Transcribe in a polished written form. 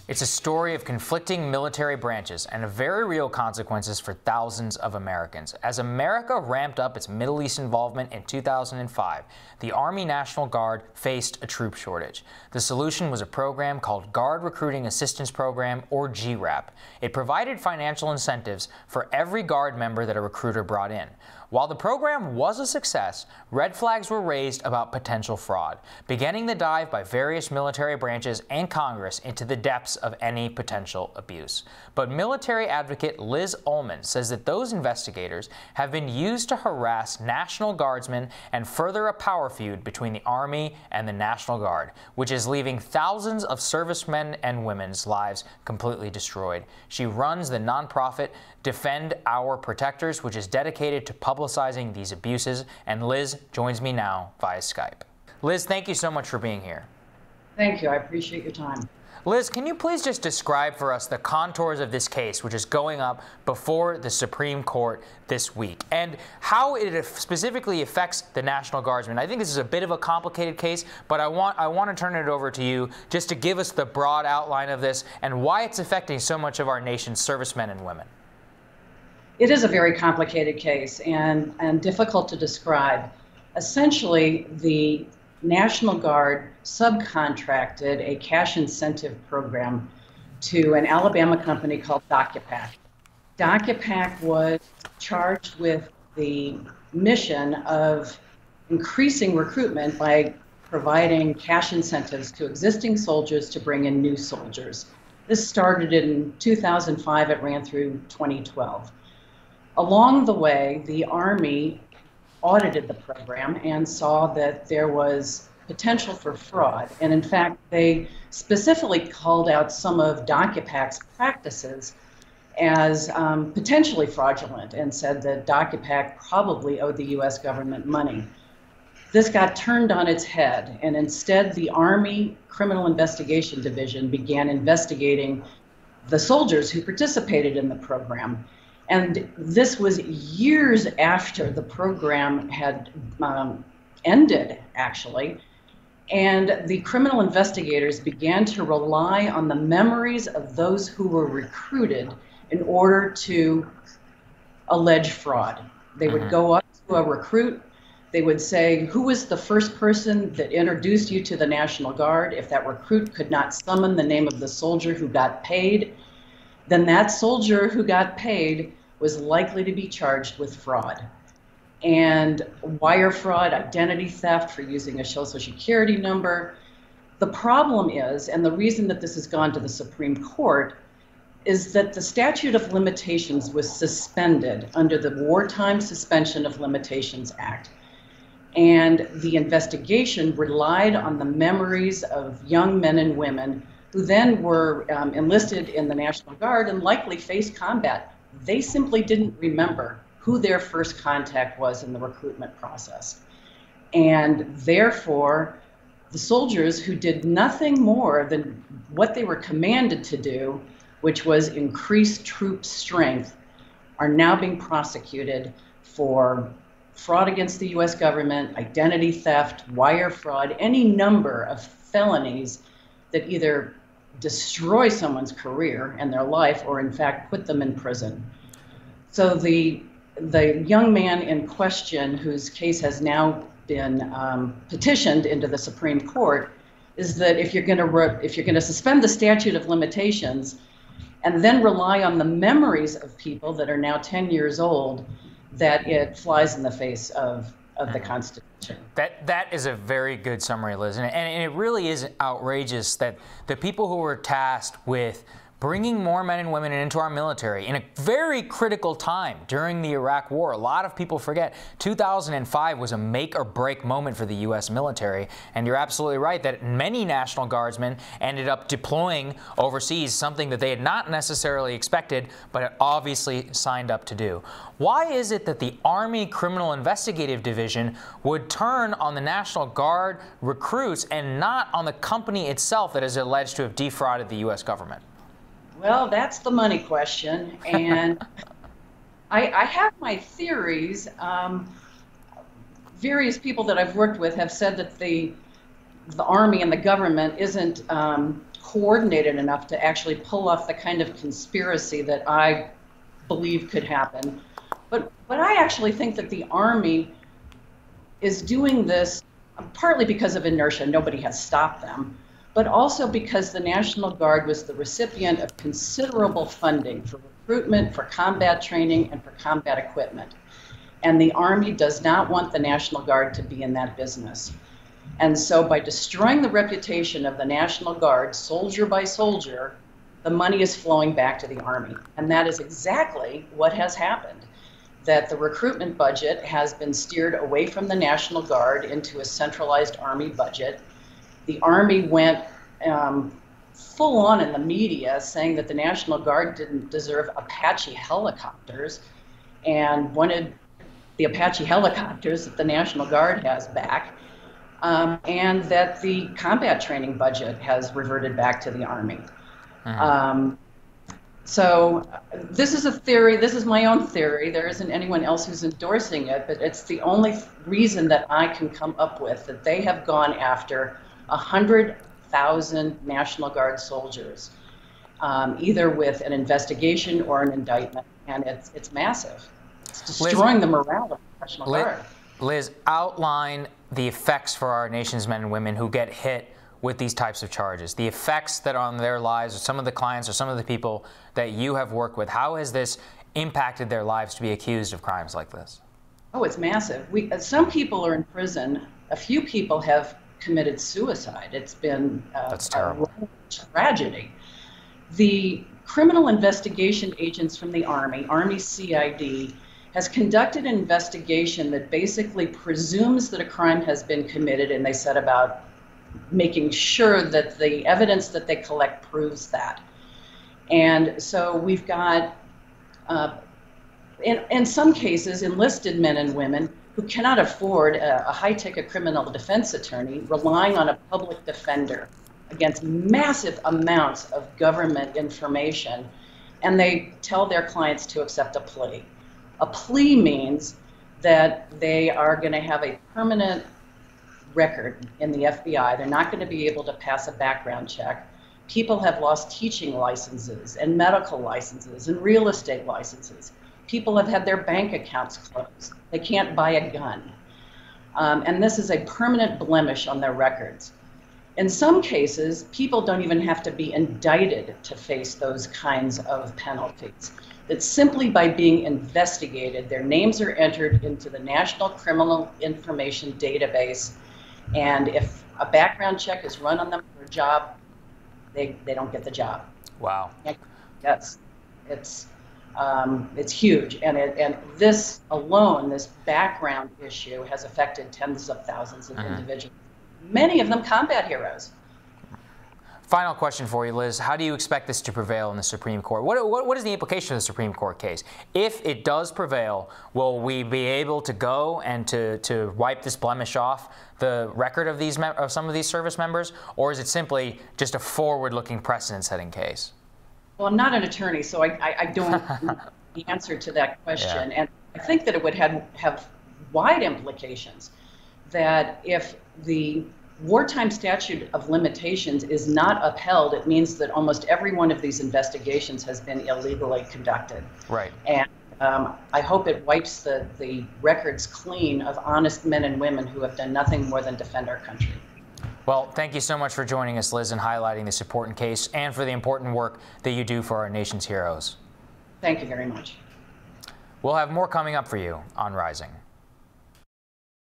It's a story of conflicting military branches and of very real consequences for thousands of Americans. As America ramped up its Middle East involvement in 2005, the Army National Guard faced a troop shortage. The solution was a program called Guard Recruiting Assistance Program, or GRAP. It provided financial incentives for every Guard member that a recruiter brought in. While the program was a success, red flags were raised about potential fraud, beginning the dive by various military branches and Congress into the depths of any potential abuse. But military advocate Liz Ullman says that those investigators have been used to harass National Guardsmen and further a power feud between the Army and the National Guard, which is leaving thousands of servicemen and women's lives completely destroyed. She runs the nonprofit Defend Our Protectors, which is dedicated to publicizing these abuses, and Liz joins me now via Skype. Liz, thank you so much for being here. Thank you. I appreciate your time. Liz, can you please just describe for us the contours of this case, which is going up before the Supreme Court this week, and how it specifically affects the National Guardsmen? I think this is a bit of a complicated case, but I want to turn it over to you just to give us the broad outline of this and why it's affecting so much of our nation's servicemen and women. It is a very complicated case and difficult to describe. Essentially, the National Guard subcontracted a cash incentive program to an Alabama company called DocuPack. DocuPack was charged with the mission of increasing recruitment by providing cash incentives to existing soldiers to bring in new soldiers. This started in 2005, it ran through 2012. Along the way, the Army audited the program and saw that there was potential for fraud. And in fact, they specifically called out some of DocuPack's practices as potentially fraudulent and said that DocuPack probably owed the U.S. government money. This got turned on its head, and instead the Army Criminal Investigation Division began investigating the soldiers who participated in the program. And this was years after the program had ended, actually. And the criminal investigators began to rely on the memories of those who were recruited in order to allege fraud. They would go up to a recruit. They would say, who was the first person that introduced you to the National Guard? If that recruit could not summon the name of the soldier who got paid, then that soldier who got paid was likely to be charged with fraud. And wire fraud, identity theft for using a Social Security number. The problem is, and the reason that this has gone to the Supreme Court, is that the statute of limitations was suspended under the Wartime Suspension of Limitations Act. And the investigation relied on the memories of young men and women who then were enlisted in the National Guard and likely faced combat. They simply didn't remember who their first contact was in the recruitment process. And therefore, the soldiers who did nothing more than what they were commanded to do, which was increase troop strength, are now being prosecuted for fraud against the U.S. government, identity theft, wire fraud, any number of felonies that either destroy someone's career and their life or in fact put them in prison. So the young man in question, whose case has now been petitioned into the Supreme Court, is that if you're going to suspend the statute of limitations and then rely on the memories of people that are now 10 years old, that it flies in the face of the Constitution. That is a very good summary, Liz. And it really is outrageous that the people who were tasked with bringing more men and women into our military in a very critical time during the Iraq War. A lot of people forget 2005 was a make or break moment for the U.S. military. And you're absolutely right that many National Guardsmen ended up deploying overseas, something that they had not necessarily expected, but obviously signed up to do. Why is it that the Army Criminal Investigative Division would turn on the National Guard recruits and not on the company itself that is alleged to have defrauded the U.S. government? Well, that's the money question, and I have my theories. Various people that I've worked with have said that the Army and the government isn't coordinated enough to actually pull off the kind of conspiracy that I believe could happen. But I actually think that the Army is doing this partly because of inertia. Nobody has stopped them, but also because the National Guard was the recipient of considerable funding for recruitment, for combat training, and for combat equipment. And the Army does not want the National Guard to be in that business. And so by destroying the reputation of the National Guard, soldier by soldier, the money is flowing back to the Army. And that is exactly what has happened. That the recruitment budget has been steered away from the National Guard into a centralized Army budget. The Army went full on in the media saying that the National Guard didn't deserve Apache helicopters and wanted the Apache helicopters that the National Guard has back, and that the combat training budget has reverted back to the Army. So this is a theory, this is my own theory, there isn't anyone else who's endorsing it, but it's the only reason that I can come up with, that they have gone after 100,000 National Guard soldiers, either with an investigation or an indictment, and it's massive. It's destroying the morale of the National Guard. Liz, outline the effects for our nation's men and women who get hit with these types of charges, the effects that are on their lives, or some of the clients or some of the people that you have worked with. How has this impacted their lives to be accused of crimes like this? Oh, it's massive. Some people are in prison. A few people have committed suicide. It's been That's terrible. A tragedy. The criminal investigation agents from the Army CID, has conducted an investigation that basically presumes that a crime has been committed, and they set about making sure that the evidence that they collect proves that. And so we've got, in some cases, enlisted men and women who cannot afford a high-ticket criminal defense attorney, relying on a public defender against massive amounts of government information, and they tell their clients to accept a plea. A plea means that they are going to have a permanent record in the FBI. They're not going to be able to pass a background check. People have lost teaching licenses and medical licenses and real estate licenses. People have had their bank accounts closed. They can't buy a gun. And this is a permanent blemish on their records. In some cases, people don't even have to be indicted to face those kinds of penalties. That simply by being investigated, their names are entered into the National Criminal Information Database, and if a background check is run on them for a job, they don't get the job. Wow. Yes, it's huge, and this alone, this background issue, has affected tens of thousands of individuals. Many of them combat heroes. Final question for you, Liz. How do you expect this to prevail in the Supreme Court? What is the implication of the Supreme Court case? If it does prevail, will we be able to go and to wipe this blemish off the record of these of some of these service members, or is it simply just a forward-looking precedent-setting case? Well, I'm not an attorney, so I don't know the answer to that question. Yeah. And I think that it would have wide implications, that if the wartime statute of limitations is not upheld, it means that almost every one of these investigations has been illegally conducted. Right. And I hope it wipes the records clean of honest men and women who have done nothing more than defend our country. Well, thank you so much for joining us, Liz, and highlighting this important case and for the important work that you do for our nation's heroes. Thank you very much. We'll have more coming up for you on Rising.